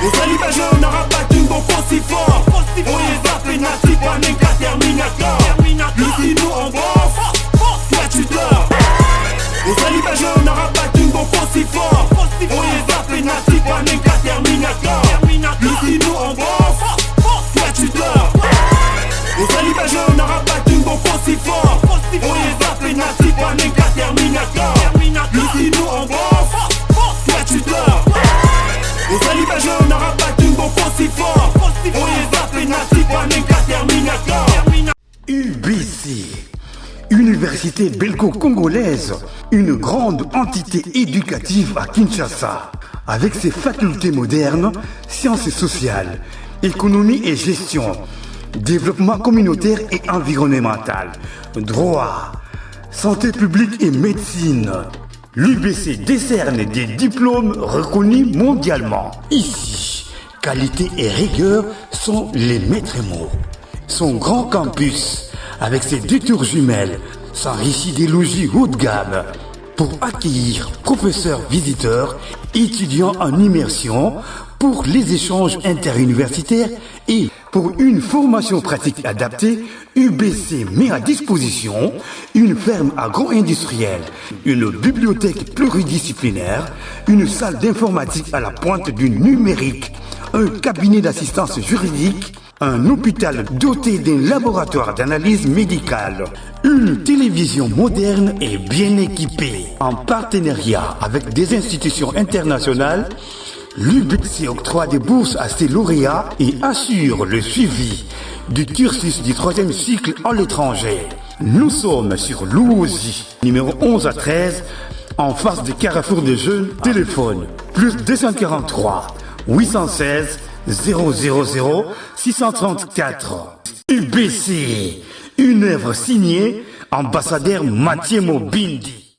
Ozali ba jeune n'aura pas d'une bon si fort. Oye zappé nati pas même qu'à Terminator. Ici nous on bosse, toi tu dors. Ozali ba jeune n'aura pas d'une bon si fort. Oye zappé nati pas même qu'à Terminator. Ici nous on bosse, toi tu dors. Ozali ba jeune n'aura pas d'une bon si fort. Oye zappé nati pas même qu'à Terminator. Ici nous on bosse, toi tu dors. Ozali ba jeune n'aura pas d'une bon si fort. Oye zappé nati pas même qu'à Terminator. UBC, Université belgo-congolaise, une grande entité éducative à Kinshasa, avec ses facultés modernes, sciences sociales, économie et gestion, développement communautaire et environnemental, droit, santé publique et médecine. L'UBC décerne des diplômes reconnus mondialement. Ici, qualité et rigueur sont les maîtres mots. Son grand campus, avec ses 2 tours jumelles, s'enrichit des logis haut de gamme pour accueillir professeurs visiteurs, étudiants en immersion, pour les échanges interuniversitaires et pour une formation pratique adaptée. UBC met à disposition une ferme agro-industrielle, une bibliothèque pluridisciplinaire, une salle d'informatique à la pointe du numérique, un cabinet d'assistance juridique, un hôpital doté d'un laboratoire d'analyse médicale, une télévision moderne et bien équipée. En partenariat avec des institutions internationales, l'UBC octroie des bourses à ses lauréats et assure le suivi du cursus du 3e cycle à l'étranger. Nous sommes sur Louosi, numéro 11 à 13, en face du carrefour de jeunes. Téléphone plus 243 816 000 634. UBC, une œuvre signée ambassadeur Mathieu Mobindi.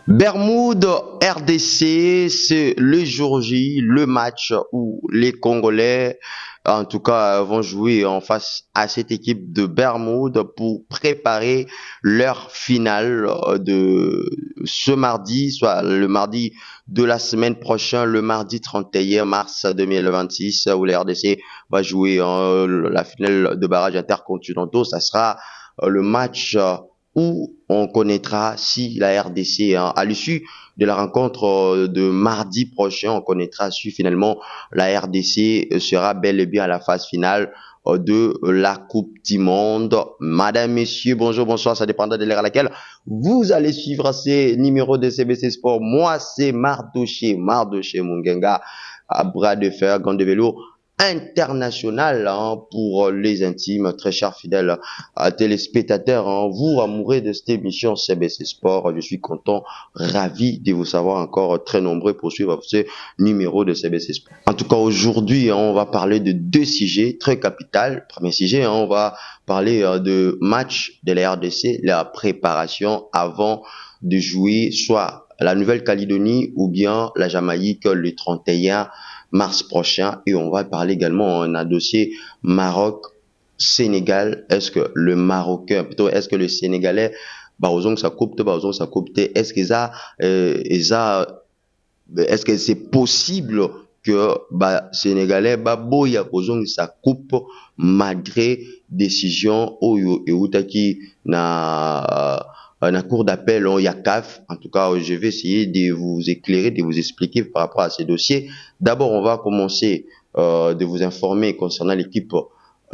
Bermude RDC, c'est le jour J, le match où les Congolais, en tout cas, vont jouer en face à cette équipe de Bermude pour préparer leur finale de ce mardi, soit le mardi de la semaine prochaine, le mardi 31 mars 2026, où les RDC va jouer la finale de barrage intercontinentaux. Ça sera le match où on connaîtra si la RDC, à l'issue de la rencontre de mardi prochain, on connaîtra si finalement la RDC sera bel et bien à la phase finale de la Coupe du Monde. Madame, messieurs, bonjour, bonsoir, ça dépendra de l'heure à laquelle vous allez suivre ces numéros de CBC Sport. Moi, c'est Mardoché Mungenga, à bras de fer, gant de vélo international pour les intimes, très chers fidèles téléspectateurs. Vous amoureux de cette émission CBC Sport, je suis content, ravi de vous savoir encore très nombreux pour suivre ce numéro de CBC Sport. En tout cas, aujourd'hui, on va parler de 2 sujets très capitaux. Premier sujet, on va parler de match de la RDC, la préparation avant de jouer soit la Nouvelle-Calédonie ou bien la Jamaïque le 31 mars prochain. Et on va parler également d'un dossier Maroc-Sénégal. Est-ce que le Marocain, plutôt est-ce que le Sénégalais, est-ce que c'est possible que Sénégalais boya sa coupe malgré décision oyo et outaki na cour d'appel en YACAF. En tout cas, je vais essayer de vous éclairer, de vous expliquer par rapport à ces dossiers. D'abord, on va commencer de vous informer concernant l'équipe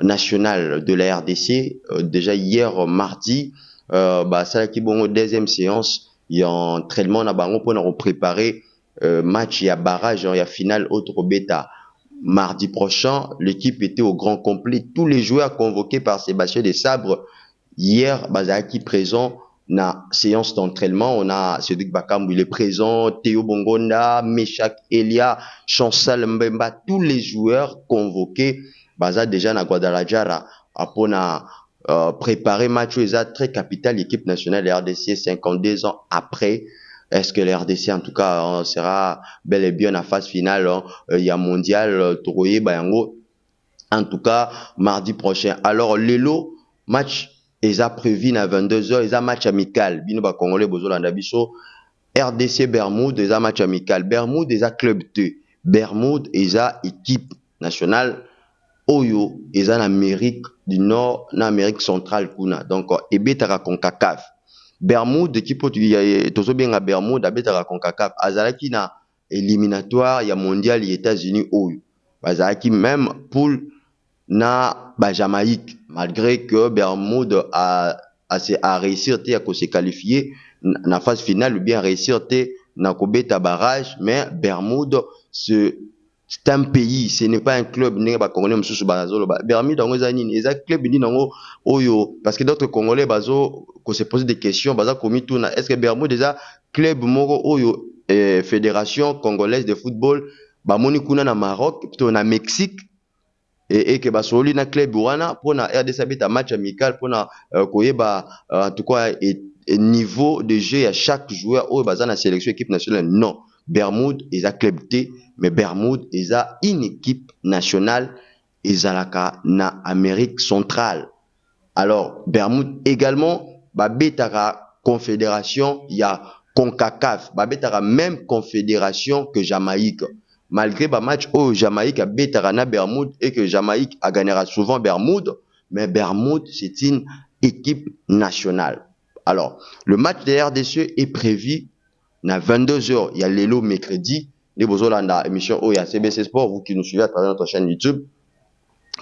nationale de la RDC. Déjà hier, mardi, ça qui bon deuxième séance, il y a un entraînement na bango pour préparer match, il y a barrage, il y a finale autre bêta. Mardi prochain, l'équipe était au grand complet. Tous les joueurs convoqués par Sébastien Desabre hier, qui présent na séance d'entraînement. On a Cédric Bakambu, il est présent, Théo Bongonda, Meshak Elia, Chancel Mbemba, tous les joueurs convoqués déjà na Guadalajara pour préparer match très capital l'équipe nationale de RDC 52 ans après. Est-ce que la RDC en tout cas sera bel et bien en phase finale il y a mondial Toroye Bayango en tout cas mardi prochain. Alors Lelo match ils a prévu à 22h, ils a match amical. Bino ba Congolais bozolanda biso RDC Bermude eza match amical, Bermude eza club te, Bermude eza équipe nationale oyo eza en Amérique du Nord, na Amérique centrale kuna, donc ebetaka CONCACAF. Bermude équipe tozo benga Bermude abetaka CONCACAF, azalaki na éliminatoire ya mondial ya États-Unis oyo bazalaki même poule na ba Jamaïque, malgré que Bermude a réussir te à se qualifier na phase finale ou bien réussir te na kobeta barrage, mais Bermude c'est un pays, ce n'est pas un club. Bermude est un club oyo, parce que d'autres Congolais bazo ko se poser des questions, baza komi tuna, est-ce que Bermude déjà club moko oyo fédération congolaise de football ba moni kuna na Maroc, plutôt na Mexique, et que basoli na club wana pour na RDC beta match amical pour na koyeba en tout cas niveau de jeu à chaque joueur oyo baza na sélection équipe nationale. Non, Bermude est un club T, mais Bermude est une équipe nationale ezalaka na Amérique centrale. Alors Bermude également babetaka confédération ya CONCACAF, babetaka même confédération que Jamaïque. Malgré ba match au Jamaïque a betaka na Bermude et que Jamaïque a gagnera souvent Bermude, mais Bermude c'est une équipe nationale. Alors le match de RDC est prévu na 22h, il y a l'élo mercredi, les bozolanda émission il y a CBC Sport, vous qui nous suivez à travers notre chaîne YouTube,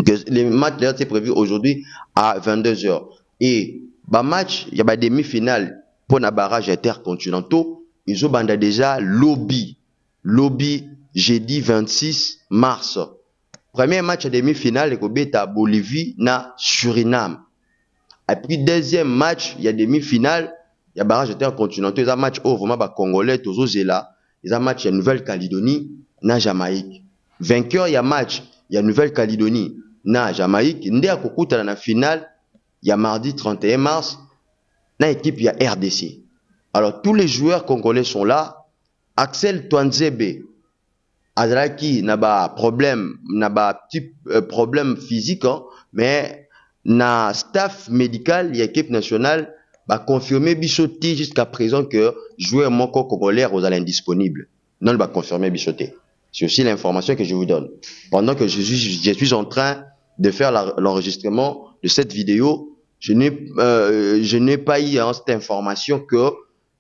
que les matchs d'ailleurs c'est prévu aujourd'hui à 22h. Et ba match, il y a ba demi-finale pour na barrage intercontinentaux, ils ont banda déjà lobby jeudi 26 mars. Premier match à demi-finale et kobeta Bolivie na Suriname. Et puis deuxième match, il y a demi-finale, il y a barrage intercontinentaux, il y a match au vraiment ba Congolais tozo zela, il y a match à Nouvelle-Calédonie na Jamaïque. Vainqueur il y a match, il y a Nouvelle-Calédonie na Jamaïque, ndé a kokuta na finale, il y a mardi 31 mars na équipe il y a RDC. Alors tous les joueurs congolais sont là. Axel Twanzebe azalaki na ba problème, na ba petit problème physique, hein, mais na staff médical de l'équipe nationale va confirmer Bichotti jusqu'à présent que joueur moko congolais aux indisponible. Non, il va confirmer Bichotti. C'est aussi l'information que je vous donne. Pendant que je suis en train de faire l'enregistrement de cette vidéo, je n'ai pas eu cette information que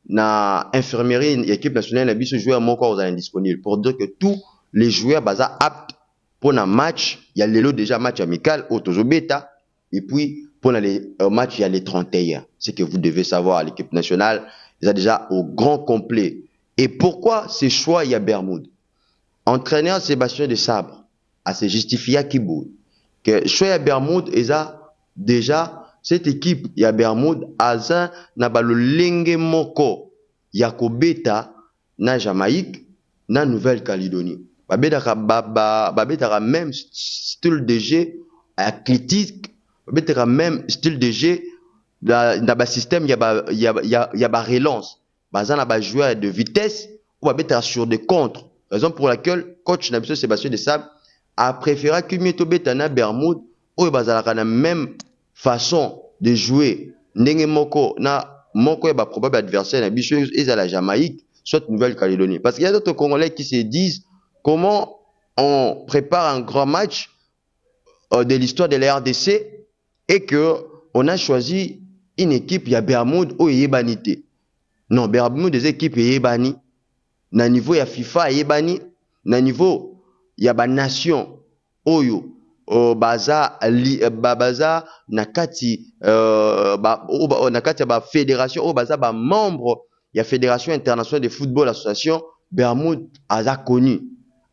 na infirmerie équipe nationale na biso joueur moko aux indisponible, pour dire que tous les joueurs baza aptes pour un match. Il y a l'élo déjà match amical au Tozo Beta, et puis pour les matchs il y a les 31. C'est que vous devez savoir, l'équipe nationale ils ont déjà au grand complet. Et pourquoi ce choix il y a Bermude? Entraîneur Sébastien de Sabre a se justifié à Kibou que choix à Bermude ils ont déjà cette équipe ya Bermude aza na balolenge moko ya kobeta na Jamaïque na Nouvelle-Calédonie. Babetaka même style de jeu athlétique, babetaka même style de jeu na ba système ya ba relance. Baza na ba joueur de vitesse ou babetaka sur des contres. Raison pour laquelle coach na biso Sébastien de Sable a préféré que mieto beta na Bermude ou bazalaka na même façon de jouer ndenge moko na moko ba probable adversaire na biso à la Jamaïque soit Nouvelle-Calédonie, parce qu'il y a d'autres Congolais qui se disent comment on prépare un grand match de l'histoire de la RDC et que on a choisi une équipe ya Bermude ou yebanité. Non, Bermude des équipes yebani na niveau ya FIFA yebani na niveau ya ba nation oyo baza nakati nakati ba fédération baza ba membre ya fédération internationale de football association. Bermude aza connu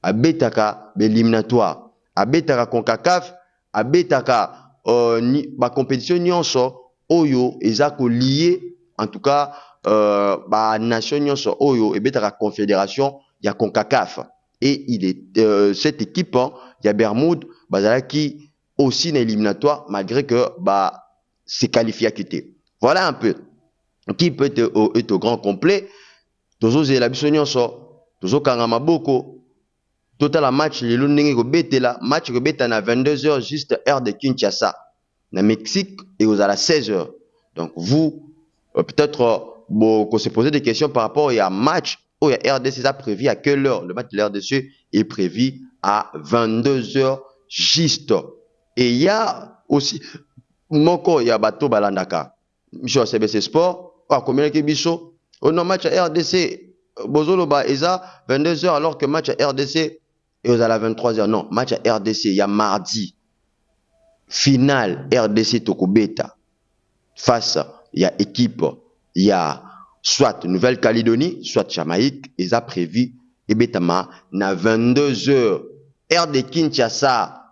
abetaka éliminatoire, abetaka CONCACAF, abetaka ba compétition nyonso oyo ezako lié en tout cas ba nation nyonso oyo ebetaka confédération ya CONCACAF. Et il est cette équipe il y a Bermude bazalaki aussi une éliminatoire malgré que c'est qualifié à quitter. Voilà un peu qui peut être au grand complet. Tozo zela biso nyonso, tozo kangama boko. Total match lelo ndenge ko betela, match ko beta na 22h juste heure de Kinshasa. Na Mexique et aux à la 16h. Donc vous peut-être bon, qu'on se posait des questions par rapport à un match où il y a RDC a prévu à quelle heure. Le match de l'RDC est prévu à 22 heures juste. Et il y a aussi, Moko, il y a Bato Balandaka. Michel CBC Sport, combien de bicho? On a match à RDC, Bozolo ba Eza, 22 heures, alors que match à RDC, et aux à la 23 heures. Non, match à RDC, il y a mardi. Finale RDC Tokobeta. Face, il y a équipe, il y a soit Nouvelle-Calédonie, soit Jamaïque, ils ont prévu, et betama, na 22 heures. RD Kinshasa,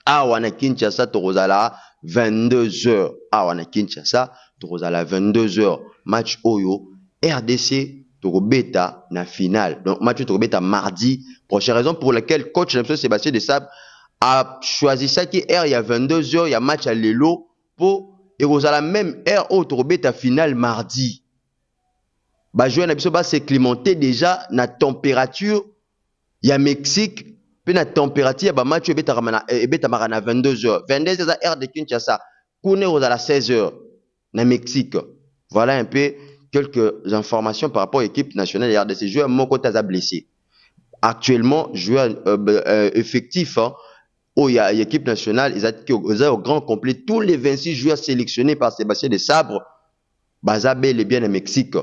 wana Kinshasa, Torozala, 22 heures. Wana Kinshasa, Torozala, 22 heures. Match Oyo, RDC, Torobeta, na finale. Donc, match Torobeta mardi. Prochaine raison pour laquelle coach Sébastien Desabre a choisi ça qui il y a 22 heures, il y a match à Lelo pour et vous avez la même heure au Torobeta finale mardi. Bah jouer na biso ba c'est clémenté déjà na température il y a Mexique puis na température ba match beta marana 22 heures. 22 heures heure de Kinshasa. Kune vous à 16 heures na Mexique. Voilà un peu quelques informations par rapport à l'équipe nationale de RDC. Joueur Moko Taza blessé. Actuellement joueur effectif hein, où il y a l'équipe nationale, ils ont au grand complet tous les 26 joueurs sélectionnés par Sébastien Desabre, Bazabé les bien au Mexique.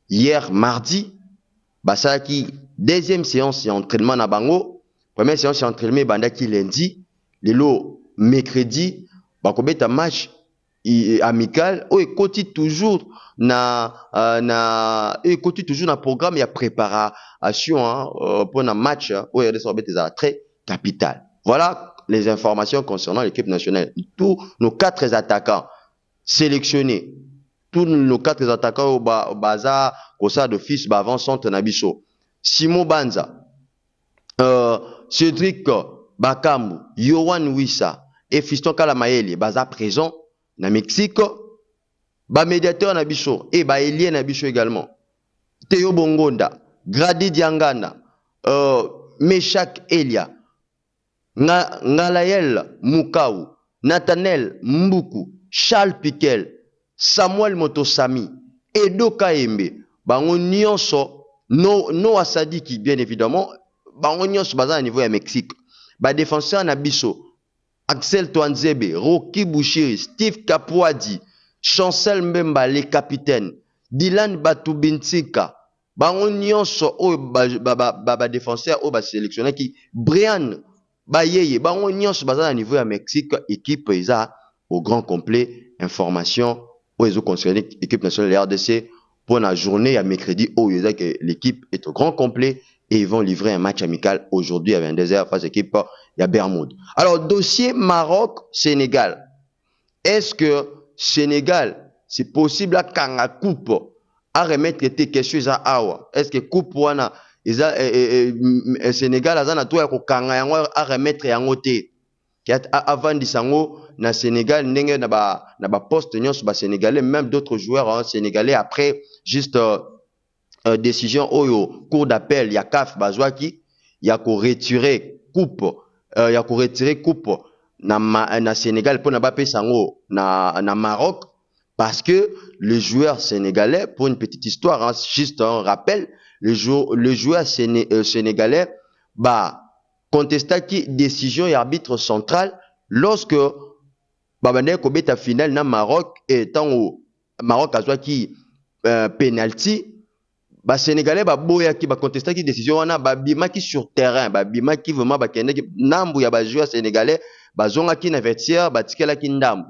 Hier, mardi, Basaki, deuxième séance d'entraînement à Bango, première séance d'entraînement Bandaki lundi, le mercredi, Bakobet un match amical, où il continue toujours na programme, il y a préparation hein, pour un match où il y a des très capital. Voilà les informations concernant l'équipe nationale. Tous nos 4 attaquants sélectionnés, tous nos 4 attaquants au Baza, au sein de fils, avant centre Nabiso, Simon Banza, Cédric Bakamu, Yohan Wissa et Fiston Kalamaeli, Baza présent na Mexique, ba médiateur Nabiso et ba Elie Nabiso également, Théo Bongonda, Grady Diangana, Meshak Elia, Ngalael Mukau, Nathaniel Mbuku, Charles Piquel, Samuel Motosami, Edo Kaembe, bango nyonso no Asadiki bien évidemment, bango nyonso baza à niveau ya Mexique. Ba défenseur na biso, Axel Toanzebe, Rocky Bouchiri, Steve Kapwadi, Chancel Mbemba les capitaines, Dylan Batubintika, bango nyonso o ba défenseur o ba sélectionneur qui Brian Bayeye, bango nyonso baza à niveau ya Mexique, équipe eza au grand complet, information où ils ont concerné l'équipe nationale de la RDC pour la journée à mercredi où ils ont que l'équipe est au grand complet et ils vont livrer un match amical aujourd'hui à 22h face à l'équipe de Bermude. Alors, dossier Maroc-Sénégal. Est-ce que Sénégal, c'est possible à Kanga Coupe à remettre tes questions à Awa? Est-ce que Coupe wana Sénégal a tout à remettre en côté? Avant d'Isango, na Sénégal, ndenge na ba poste nyonso ba sénégalais, même d'autres joueurs hein, sénégalais après juste décision au cours d'appel ya CAF bazwaki ya ko retirer coupe na Sénégal pour na ba pesango na Maroc parce que le joueur sénégalais, pour une petite histoire hein, juste un rappel, le joueur sénégalais bah contesta qui décision et arbitre central lorsque babane kobeta finale na Maroc et tant au Maroc azwa qui penalty ba sénégalais ba boya qui ba contesta qui décision wana ba bima qui sur terrain ba bima qui vraiment ba kende nambu ya ba joueur sénégalais ba zonga qui na vestiaire ba tikela ki ndambu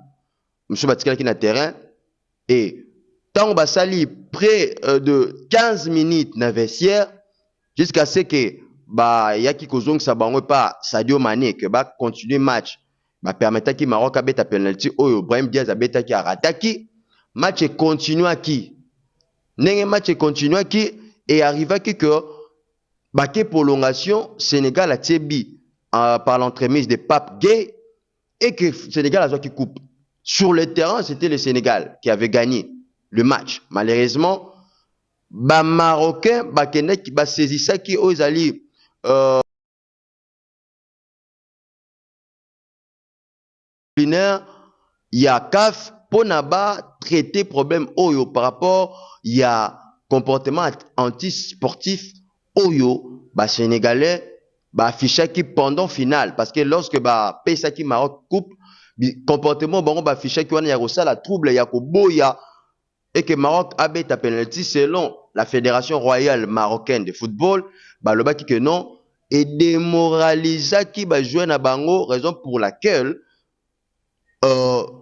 monsieur ba tikela ki na terrain et tant ba sali près de 15 minutes na vestiaire jusqu'à ce que ba yaki kozong sa bango pa Sadio Mané que ba continuer match ba permettre ki Maroc abeta penalty oyo Brahim Diaz abeta ki arataki match continue qui nenge match continue qui et arriva que ba ke prolongation Sénégal a tiebi par l'entremise de Pape Gueye et que Sénégal a joué qui coupe sur le terrain. C'était le Sénégal qui avait gagné le match. Malheureusement ba Marocain ba kende ki ba saisissa ki ozali il y a CAF pour naba traiter problème oyo par rapport il y a comportement anti-sportif oyo ba sénégalais ba affichaki pendant finale parce que lorsque ba pesaki Maroc coupe comportement bango ba affichaki wana ya kosala trouble ya koboya et que Maroc abeta penalty selon la Fédération royale marocaine de football ba lobaki que non et démoralisaki ba jouer na bango raison pour laquelle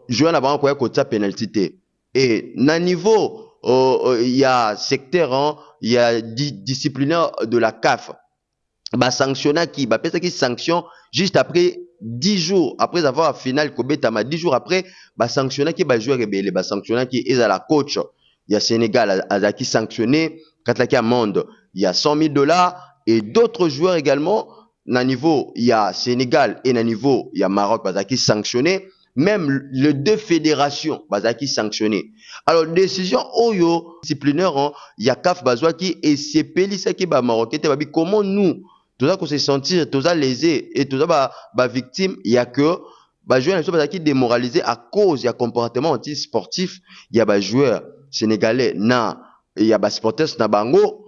jouer na bango koya kota penalty te et na niveau il y a secteur il y a disciplinaire de la CAF bah sanctionna qui bah pesa qui sanction juste après 10 jours après avoir final kobetama 10 jours après bah sanctionna qui bah joueur rebelle bah sanctionna qui est à la coach il y a Sénégal azaki sanctionné katlaki amende il y a $100,000 et d'autres joueurs également na niveau il y a Sénégal et na niveau il y a Maroc bazaki sanctionné même les deux fédérations bazaki sanctionné alors décision oyo disciplinaire il y a CAF bazwa qui et sepelisa qui ba Maroc te babi comment nous tout ça qu'on se sentir tout ça lésé et tout ça ba victime il y a que ba joueur bazaki démoralisé à cause il y a comportement anti sportif il y a ba joueur sénégalais na il y a ba sportifs na bango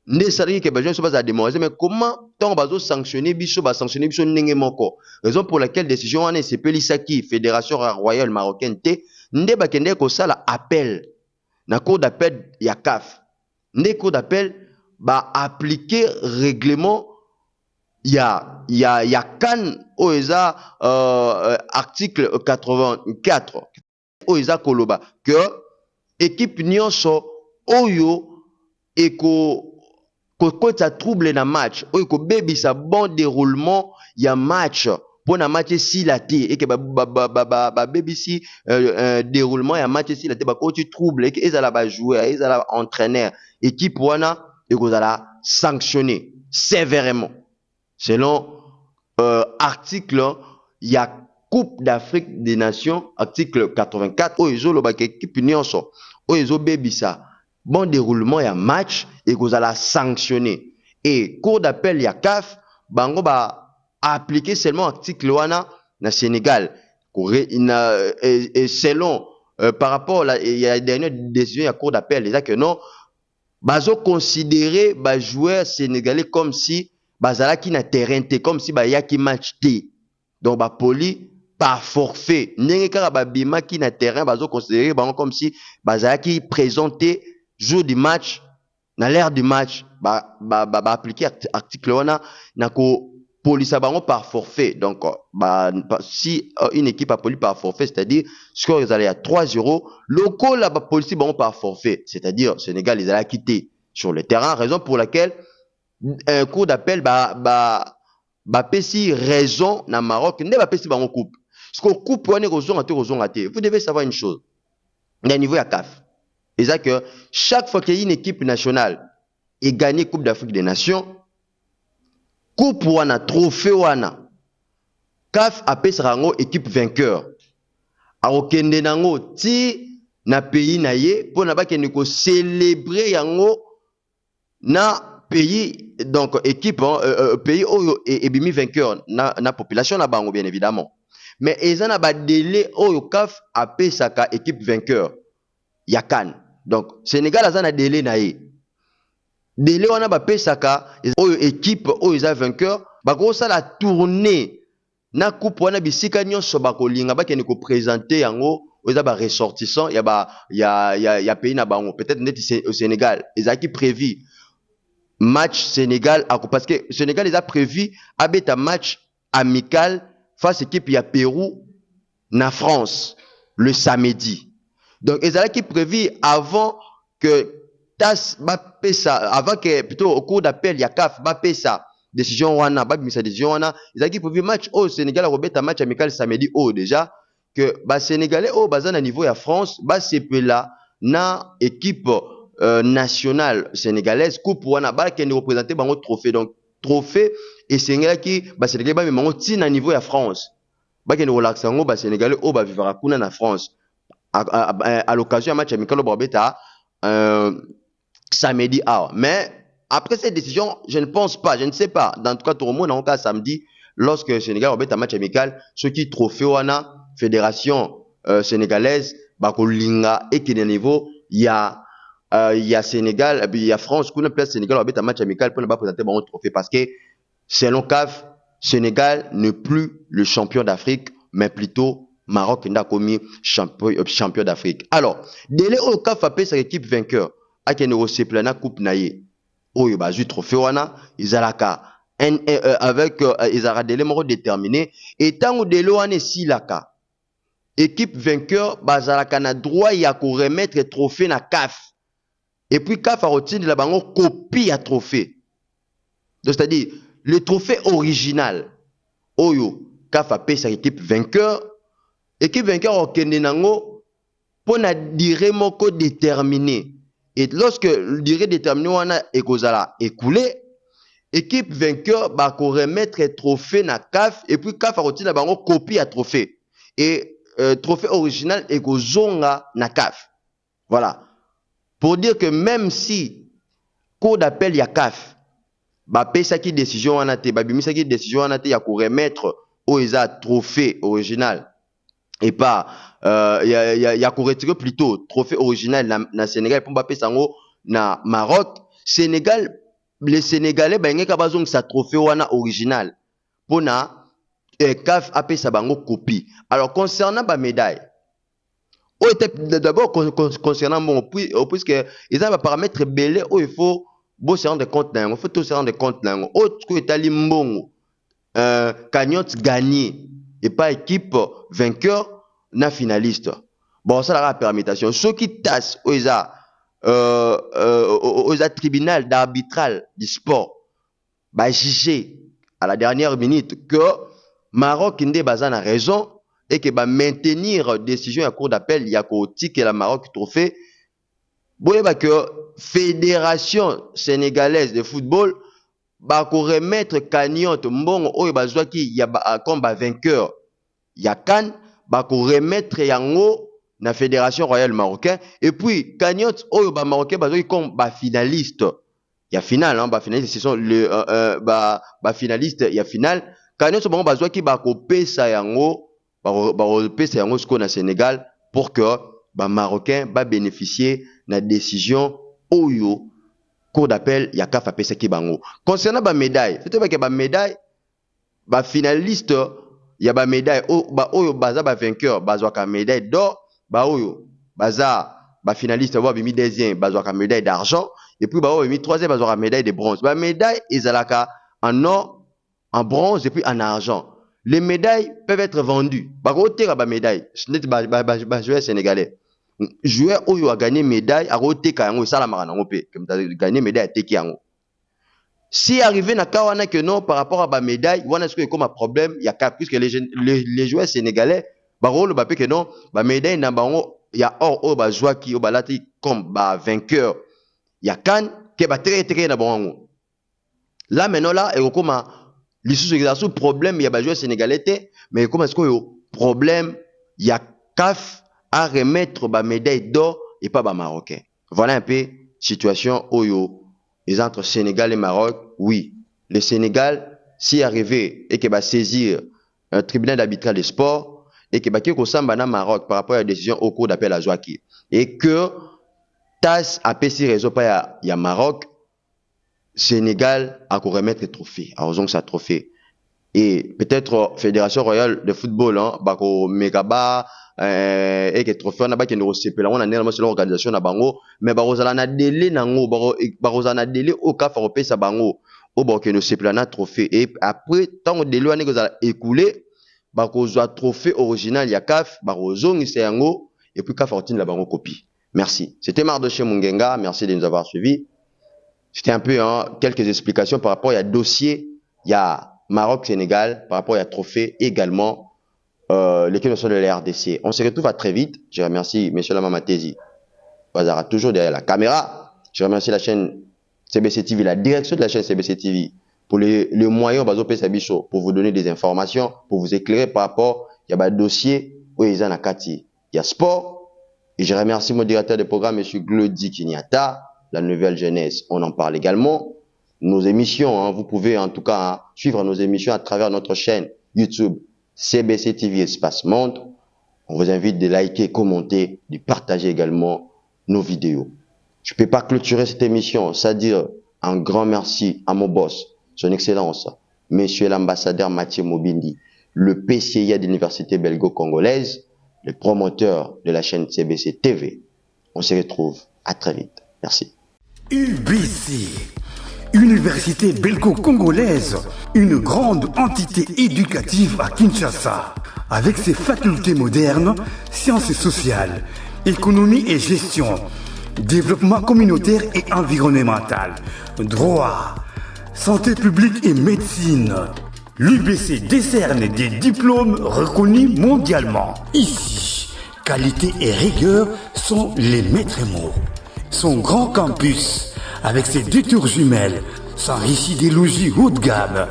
ne sari que ba joueur baza démoralisé mais comment tant bazo sanctionner biso ba sanctionner biso ndenge moko raison pour laquelle décision wana sepelisa qui fédération royale marocaine te nde ba kende ko sala appel na cour d'appel ya CAF nde cour d'appel ba appliquer règlement il y a CAN oeza article 84 oeza koloba que équipe nyonso oyo eko kokota trouble na match oyo ko bebisa bon déroulement ya match pour na match si la té et que ba bebisi déroulement ya match si la té ba ko tu trouble et que ezala ba joueur ezala entraîneur équipe wana ekozala sanctionné sévèrement selon article il y a Coupe d'Afrique des Nations article 84 oyo lo ba équipe nyonso oyo bebisa bon déroulement ya match et ekozala sanctionné et cour d'appel ya CAF bango ba appliquer seulement article wana na Sénégal et selon par rapport il y a dernière décision ya cour d'appel ils que non bazo considérer ba joueur sénégalais comme si bazalaki na terrain te comme si ba yaki match te donc ba poli par forfait ndenge kaka ba bimaki na terrain bazo considérer bango comme si bazalaki présenté jour du match na l'heure du match ba appliquer article wana na ko polisa bango par forfait donc si une équipe a poli par forfait c'est-à-dire score ils allaient à 3-0 local la police bango par forfait c'est-à-dire Sénégal ils allaient quitter sur le terrain raison pour laquelle un cours d'appel pesi raison na Maroc ne ba pesi bango coupe parce que coupe wana kozonga te vous devez savoir une chose au niveau ya CAF et ça que chaque fois qu'il y a une équipe nationale et gagné Coupe d'Afrique des Nations coupe wana trophée wana CAF apesaka yango équipe vainqueur akokende nango ti na pays na ye mpo na bakende ko célébrer yango na pays donc équipe pays oyo ebimi vainqueur na population na bango bien évidemment mais eza na ba délai oyo CAF apesaka équipe vainqueur ya CAN donc Sénégal aza na délai na ye délai wana bapesaka oyo équipe oyo eza vainqueur bakosala tournée na coupe wana bisika nyonso bakolinga bakende ko présenter yango oyo eza ba ressortissant ya pays na bango peut-être neti au Sénégal ezaki prévu match Sénégal parce que Sénégal eza prévu abeta match amical face équipe ya Pérou na France le samedi donc ezalaki prévu avant que avant que plutôt au cours d'appel ya CAF bapesa décision wana babimisa décision wana ezalaki prévu match au Sénégal robeta match amical samedi déjà que ba sénégalais baza na niveau ya France sepela na équipe nationale sénégalaise coupe wana bakende représenter bango trophée donc trophée et sénégalais ba sénégalais ba bango ti na niveau ya France bakende relaxa ngo ba sénégalais ba vivra kuna na France à l'occasion d'un match amical robeta samedi mais après cette décision je ne pense pas je ne sais pas dans tout cas tout le monde en cas samedi lorsque Sénégal robeta match amical ce qui trophée wana fédération sénégalaise bakolinga et qu'il y a niveau il y a Sénégal et puis il y a France qu'on appelle Sénégal avec un match amical pour ne pas présenter bon trophée parce que selon CAF Sénégal n'est plus le champion d'Afrique mais plutôt Maroc qui a commis champion d'Afrique. Alors délai au CAF a sa équipe vainqueur à qui ne plana coupe naïe oh il va jouer trophée wana izalaka avec izara délai moro déterminé et tant au délai wana si laka équipe vainqueur bazalaka na droit ya ko remettre trophée na CAF et puis CAF a retenu la bango copie à trophée donc c'est-à-dire le trophée original oyo CAF a payé sa équipe vainqueur au kende nango pour na durée moko déterminée et lorsque le durée déterminée wana ekozala écoulé équipe vainqueur ba ko remettre trophée na CAF et puis CAF a retenu la bango copie à trophée et trophée original et Gozonga na CAF. Voilà. Pour dire que même si cours d'appel ya CAF, ba pesa ki décision anate, ba bimisa ki décision anate ya ko remettre au eza trophée original et pas ya ko retirer plutôt trophée original na Sénégal pour ba pesa ngo na Maroc, Sénégal les Sénégalais ba ngeka bazong sa trophée wana original pour na CAF a payé sa bango copie. Alors concernant la médaille, d'abord concernant mon puisque ils ont un paramètre belé où il faut se rendre compte il faut tout se rendre compte autre que Italie mbongo cagnotte gagné et pas équipe vainqueur na finaliste. Bon ça la permutation ceux qui tassent aux tribunal d'arbitral du sport bah jugé à la dernière minute que Maroc inde bazan a raison et que ba maintenir décision à cour d'appel ya ko ticket la Maroc trophée boye ba que fédération sénégalaise de football ba ko remettre cagnotte mbongo oyo bazwaki ya ba comme ba vainqueur ya CAN ba ko remettre yango na fédération royale marocaine et puis cagnotte oyo ba marocain bazwaki comme ba finaliste ya finale hein ba finaliste ce sont le ba finaliste ya finale quand ce bon bazwa ki ba ko pesa yango pesa yango sko na Sénégal pour que ba marocain ba bénéficier na décision oyo cour d'appel ya CAF pesa ki bango concernant ba médaille c'était pas que ba médaille ba finaliste ya ba médaille oyo baza ba vainqueur bazwa ka médaille d'or ba oyo baza ba finaliste ba bimi deuxième bazwa ka médaille d'argent et puis ba oyo bimi troisième bazwa ka médaille de bronze ba médaille ezalaka en or en bronze et puis en argent. Les médailles peuvent être vendues. Par contre, ba médaille, ce n'est pas joueur sénégalais. Joueur où a gagné médaille, a roté quand ça la marana opé, comme t'as gagné médaille teki yango. Si arrivé na kawana que non par rapport à ba médaille, on a ce que comme un problème, il y a puisque les joueurs sénégalais, ba rôle ba que non, ba médaille na bango, il y a or au ba joueur qui au balati comme ba vainqueur. Il y a kan que ba très na bango. Là maintenant là et comme l'issue de problème il y a pas joueur sénégalais mais comment est-ce que problème il y a CAF à remettre ba médaille d'or et pas ba marocain. Voilà un peu situation oyo les entre Sénégal et Maroc. Oui, le Sénégal si arrivé et que va saisir un tribunal d'arbitral des sports et que va que samba na Maroc par rapport à la décision au cours d'appel à Joaki et que TAS a payé raison pas il y a Maroc Sénégal a qu'on remettre le trophée, à raison que ça trophée. Et peut-être Fédération Royale de Football, hein, bako megaba, et que trophée, on a pas qui nous recèpe là, on a néanmoins selon l'organisation na bango, mais barozala na délai nango, barozala na délai au cas européen sa bango, au bako qui nous recèpe là na trophée. Et après, tant que délai on est écoulé, bako zoa trophée original ya CAF, barozong c'est yango, et puis CAF retient la bango copie. Merci. C'était Mardoché Mungenga, merci de nous avoir suivis. C'était un peu quelques explications par rapport à dossier, il y a Maroc-Sénégal, par rapport à trophée également, lesquels sont de la RDC. On se retrouve à très vite. Je remercie M. Lamamatezi, Bazara, toujours derrière la caméra. Je remercie la chaîne CBC TV, la direction de la chaîne CBC TV, pour le moyen Bazo Sabicho, pour vous donner des informations, pour vous éclairer par rapport à un dossier où il y a Nakati. Il y a sport. Et je remercie mon directeur de programme, M. Glody Kinyata. La nouvelle jeunesse, on en parle également. Nos émissions, hein, vous pouvez en tout cas suivre nos émissions à travers notre chaîne YouTube CBC TV Espace Monde. On vous invite de liker, commenter, de partager également nos vidéos. Je ne peux pas clôturer cette émission sans dire un grand merci à mon boss, son excellence, monsieur l'ambassadeur Mathieu Mobindi, le PCIA de l'Université belgo-congolaise, le promoteur de la chaîne CBC TV. On se retrouve à très vite. Merci. UBC, Université belgo-congolaise, une grande entité éducative à Kinshasa, avec ses facultés modernes, sciences sociales, économie et gestion, développement communautaire et environnemental, droit, santé publique et médecine. L'UBC décerne des diplômes reconnus mondialement. Ici, qualité et rigueur sont les maîtres mots. Son grand campus, avec ses 2 tours jumelles, s'enrichit des logis haut de gamme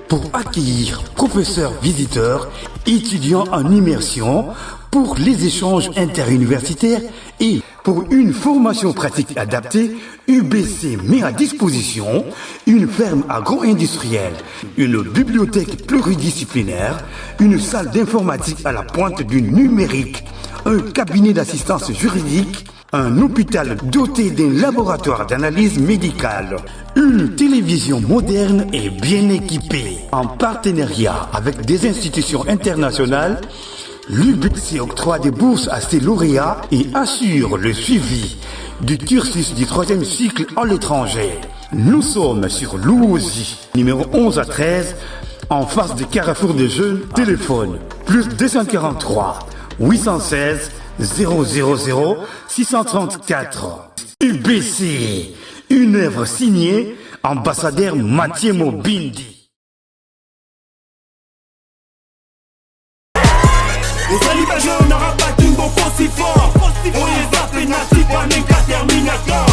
pour accueillir professeurs visiteurs, étudiants en immersion, pour les échanges interuniversitaires et pour une formation pratique adaptée. UBC met à disposition une ferme agro-industrielle, une bibliothèque pluridisciplinaire, une salle d'informatique à la pointe du numérique, un cabinet d'assistance juridique, un hôpital doté d'un laboratoire d'analyse médicale, une télévision moderne et bien équipée. En partenariat avec des institutions internationales, l'UBC octroie des bourses à ses lauréats et assure le suivi du cursus du 3e cycle à l'étranger. Nous sommes sur Louosi, numéro 11 à 13, en face du carrefour de jeunes. Téléphone plus 243 816 000 634. UBC, une œuvre signée ambassadeur Mathieu Mobindi. Ozali ba jeune arabating boko si fort. Oye zappe nati panenka terminator.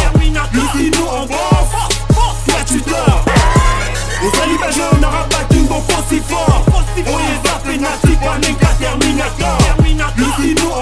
Lucino en bof, toi tu dors. Ozali ba jeune arabating boko si fort. Oye zappe nati panenka terminator. Lucino